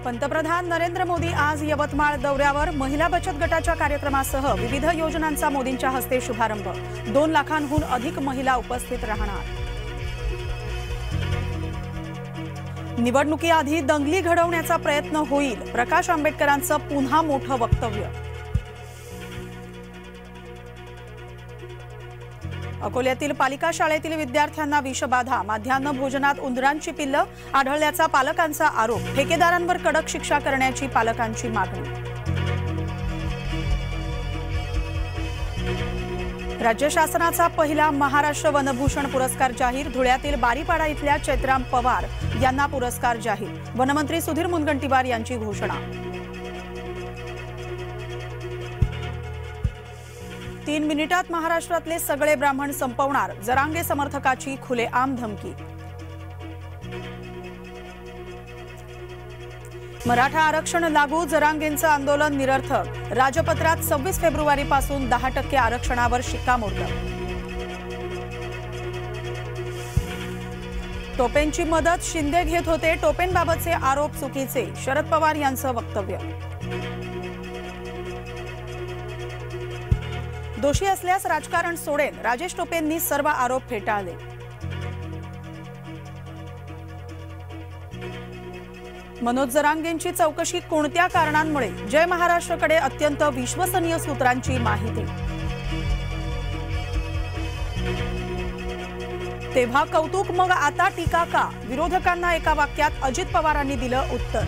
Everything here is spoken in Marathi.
पंतप्रधान नरेंद्र मोदी आज यवतमाळ दौऱ्यावर. महिला बचत गटाच्या कार्यक्रमासह विविध योजनांचा मोदींच्या हस्ते शुभारंभ. 2 लाखांहून अधिक महिला उपस्थित राहणार. निवडणुकीआधी दंगली घडवण्याचा प्रयत्न होईल. प्रकाश आंबेडकरांचं पुन्हा मोठं वक्तव्य. अकोल्यातील पालिका शाळेतील विद्यार्थ्यांना विषबाधा. माध्यान्ह भोजनात उंदरांची पिल्लं आढळल्याचा पालकांचा आरोप. ठेकेदारांवर कडक शिक्षा करण्याची पालकांची मागणी. राज्य शासनाचा पहिला महाराष्ट्र वनभूषण पुरस्कार जाहीर. धुळ्यातील बारीपाडा इथल्या चैत्राम पवार यांना पुरस्कार जाहीर. वनमंत्री सुधीर मुनगंटीवार यांची घोषणा. 3 मिनिटात महाराष्ट्रातले सगळे ब्राह्मण संपवणार. जरांगे समर्थकाची खुलेआम धमकी. मराठा आरक्षण लागू. जरांगेंचं आंदोलन निरर्थक. राजपत्रात 26 फेब्रुवारीपासून 10% आरक्षणावर शिक्कामोर्तब. टोपेंची मदत शिंदे घेत होते. टोपेंबाबतचे आरोप चुकीचे. शरद पवार यांचं वक्तव्य. दोषी असल्यास राजकारण सोडेन. राजेश टोपेंनी सर्व आरोप फेटाळले. मनोज जरांगेंची चौकशी कोणत्या कारणांमुळे. जय महाराष्ट्रकडे अत्यंत विश्वसनीय सूत्रांची माहिती. तेव्हा कौतुक मग आता टीका का. विरोधकांना एका वाक्यात अजित पवारांनी दिलं उत्तर.